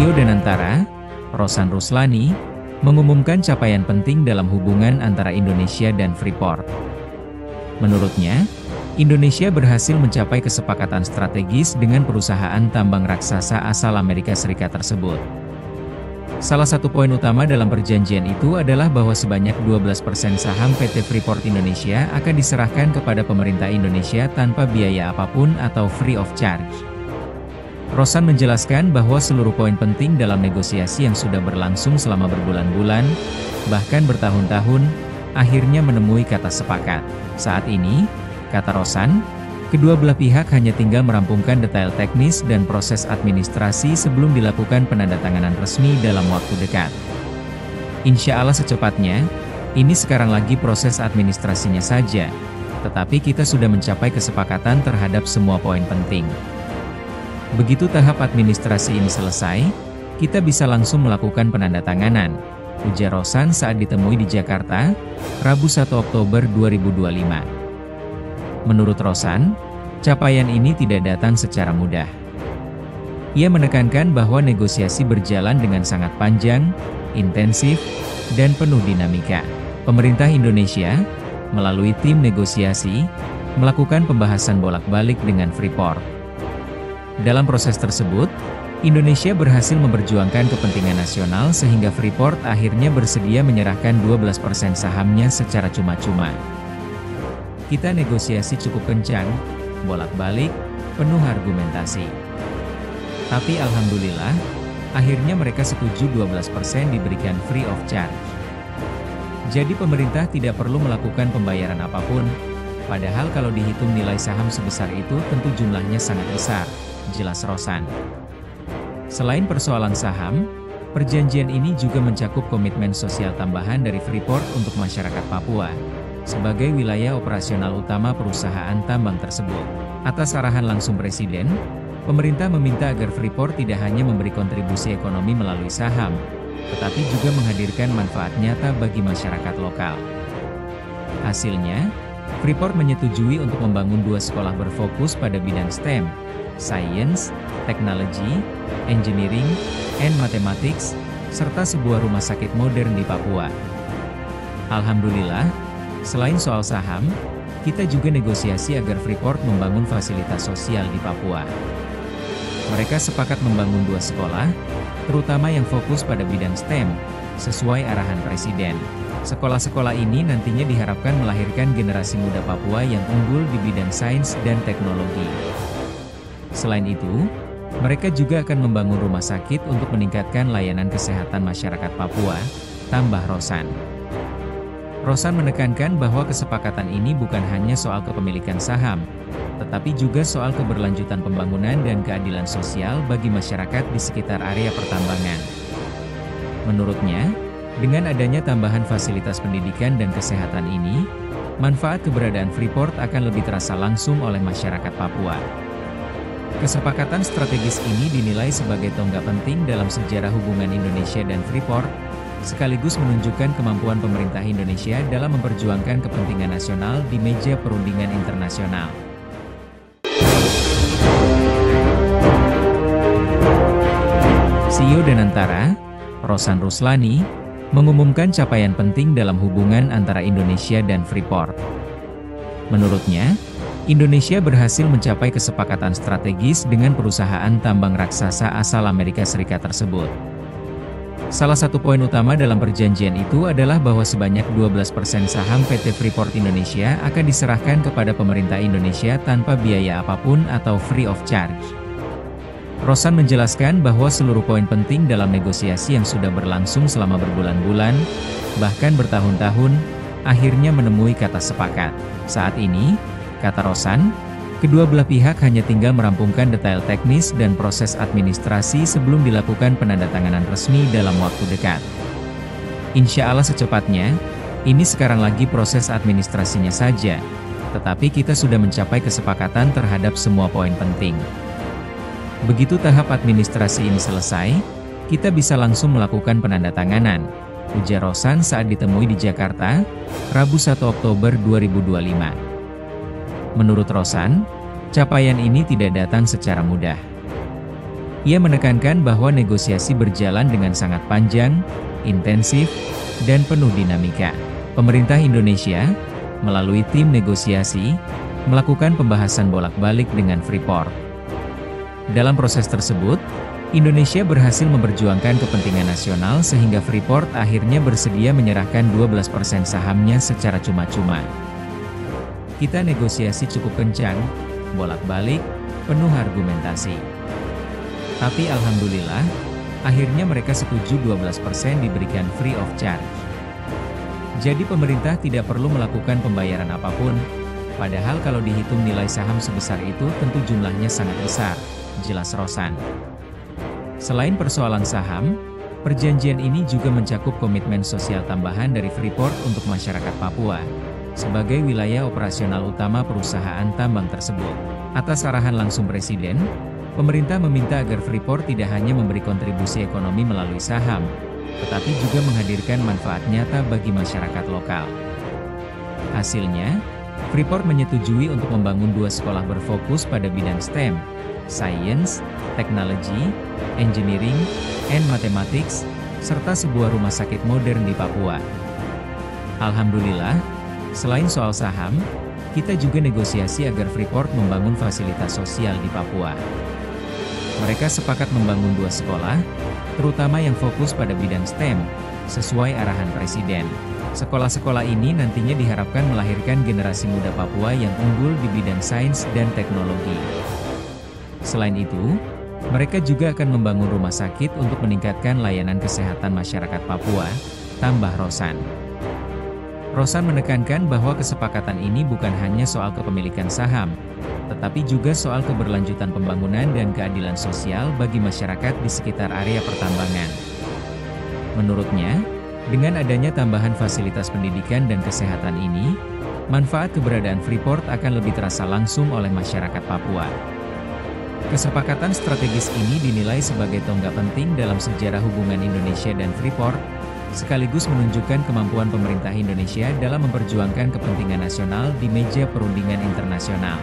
CEO Danantara, Rosan Ruslani, mengumumkan capaian penting dalam hubungan antara Indonesia dan Freeport. Menurutnya, Indonesia berhasil mencapai kesepakatan strategis dengan perusahaan tambang raksasa asal Amerika Serikat tersebut. Salah satu poin utama dalam perjanjian itu adalah bahwa sebanyak 12% saham PT Freeport Indonesia akan diserahkan kepada pemerintah Indonesia tanpa biaya apapun atau free of charge. Rosan menjelaskan bahwa seluruh poin penting dalam negosiasi yang sudah berlangsung selama berbulan-bulan, bahkan bertahun-tahun, akhirnya menemui kata sepakat. Saat ini, kata Rosan, kedua belah pihak hanya tinggal merampungkan detail teknis dan proses administrasi sebelum dilakukan penandatanganan resmi dalam waktu dekat. Insya Allah secepatnya, ini sekarang lagi proses administrasinya saja, tetapi kita sudah mencapai kesepakatan terhadap semua poin penting. Begitu tahap administrasi ini selesai, kita bisa langsung melakukan penandatanganan, ujar Rosan saat ditemui di Jakarta, Rabu 1 Oktober 2025. Menurut Rosan, capaian ini tidak datang secara mudah. Ia menekankan bahwa negosiasi berjalan dengan sangat panjang, intensif, dan penuh dinamika. Pemerintah Indonesia, melalui tim negosiasi, melakukan pembahasan bolak-balik dengan Freeport. Dalam proses tersebut, Indonesia berhasil memperjuangkan kepentingan nasional sehingga Freeport akhirnya bersedia menyerahkan 12% sahamnya secara cuma-cuma. Kita negosiasi cukup kencang, bolak-balik, penuh argumentasi. Tapi alhamdulillah, akhirnya mereka setuju 12% diberikan free of charge. Jadi pemerintah tidak perlu melakukan pembayaran apapun, padahal kalau dihitung nilai saham sebesar itu tentu jumlahnya sangat besar, jelas Rosan. Selain persoalan saham, perjanjian ini juga mencakup komitmen sosial tambahan dari Freeport untuk masyarakat Papua, sebagai wilayah operasional utama perusahaan tambang tersebut. Atas arahan langsung Presiden, pemerintah meminta agar Freeport tidak hanya memberi kontribusi ekonomi melalui saham, tetapi juga menghadirkan manfaat nyata bagi masyarakat lokal. Hasilnya, Freeport menyetujui untuk membangun 2 sekolah berfokus pada bidang STEM, Science, Technology, Engineering, and Mathematics, serta sebuah rumah sakit modern di Papua. Alhamdulillah, selain soal saham, kita juga negosiasi agar Freeport membangun fasilitas sosial di Papua. Mereka sepakat membangun 2 sekolah, terutama yang fokus pada bidang STEM, sesuai arahan Presiden. Sekolah-sekolah ini nantinya diharapkan melahirkan generasi muda Papua yang unggul di bidang sains dan teknologi. Selain itu, mereka juga akan membangun rumah sakit untuk meningkatkan layanan kesehatan masyarakat Papua, tambah Rosan. Rosan menekankan bahwa kesepakatan ini bukan hanya soal kepemilikan saham, tetapi juga soal keberlanjutan pembangunan dan keadilan sosial bagi masyarakat di sekitar area pertambangan. Menurutnya, dengan adanya tambahan fasilitas pendidikan dan kesehatan ini, manfaat keberadaan Freeport akan lebih terasa langsung oleh masyarakat Papua. Kesepakatan strategis ini dinilai sebagai tonggak penting dalam sejarah hubungan Indonesia dan Freeport, sekaligus menunjukkan kemampuan pemerintah Indonesia dalam memperjuangkan kepentingan nasional di meja perundingan internasional. CEO Danantara, Rosan Ruslani, mengumumkan capaian penting dalam hubungan antara Indonesia dan Freeport. Menurutnya, Indonesia berhasil mencapai kesepakatan strategis dengan perusahaan tambang raksasa asal Amerika Serikat tersebut. Salah satu poin utama dalam perjanjian itu adalah bahwa sebanyak 12% saham PT Freeport Indonesia akan diserahkan kepada pemerintah Indonesia tanpa biaya apapun atau free of charge. Rosan menjelaskan bahwa seluruh poin penting dalam negosiasi yang sudah berlangsung selama berbulan-bulan, bahkan bertahun-tahun, akhirnya menemui kata sepakat. Saat ini, kata Rosan, kedua belah pihak hanya tinggal merampungkan detail teknis dan proses administrasi sebelum dilakukan penandatanganan resmi dalam waktu dekat. Insya Allah secepatnya, ini sekarang lagi proses administrasinya saja, tetapi kita sudah mencapai kesepakatan terhadap semua poin penting. Begitu tahap administrasi ini selesai, kita bisa langsung melakukan penandatanganan, ujar Rosan saat ditemui di Jakarta, Rabu 1 Oktober 2025. Menurut Rosan, capaian ini tidak datang secara mudah. Ia menekankan bahwa negosiasi berjalan dengan sangat panjang, intensif, dan penuh dinamika. Pemerintah Indonesia, melalui tim negosiasi, melakukan pembahasan bolak-balik dengan Freeport. Dalam proses tersebut, Indonesia berhasil memperjuangkan kepentingan nasional sehingga Freeport akhirnya bersedia menyerahkan 12% sahamnya secara cuma-cuma. Kita negosiasi cukup kencang, bolak-balik, penuh argumentasi. Tapi alhamdulillah, akhirnya mereka setuju 12% diberikan free of charge. Jadi pemerintah tidak perlu melakukan pembayaran apapun, padahal kalau dihitung nilai saham sebesar itu tentu jumlahnya sangat besar, jelas Rosan. Selain persoalan saham, perjanjian ini juga mencakup komitmen sosial tambahan dari Freeport untuk masyarakat Papua, sebagai wilayah operasional utama perusahaan tambang tersebut. Atas arahan langsung Presiden, pemerintah meminta agar Freeport tidak hanya memberi kontribusi ekonomi melalui saham, tetapi juga menghadirkan manfaat nyata bagi masyarakat lokal. Hasilnya, Freeport menyetujui untuk membangun 2 sekolah berfokus pada bidang STEM, Science, Technology, Engineering, and Mathematics, serta sebuah rumah sakit modern di Papua. Alhamdulillah, selain soal saham, kita juga negosiasi agar Freeport membangun fasilitas sosial di Papua. Mereka sepakat membangun 2 sekolah, terutama yang fokus pada bidang STEM, sesuai arahan Presiden. Sekolah-sekolah ini nantinya diharapkan melahirkan generasi muda Papua yang unggul di bidang sains dan teknologi. Selain itu, mereka juga akan membangun rumah sakit untuk meningkatkan layanan kesehatan masyarakat Papua, tambah Rosan. Rosan menekankan bahwa kesepakatan ini bukan hanya soal kepemilikan saham, tetapi juga soal keberlanjutan pembangunan dan keadilan sosial bagi masyarakat di sekitar area pertambangan. Menurutnya, dengan adanya tambahan fasilitas pendidikan dan kesehatan ini, manfaat keberadaan Freeport akan lebih terasa langsung oleh masyarakat Papua. Kesepakatan strategis ini dinilai sebagai tonggak penting dalam sejarah hubungan Indonesia dan Freeport, sekaligus menunjukkan kemampuan pemerintah Indonesia dalam memperjuangkan kepentingan nasional di meja perundingan internasional.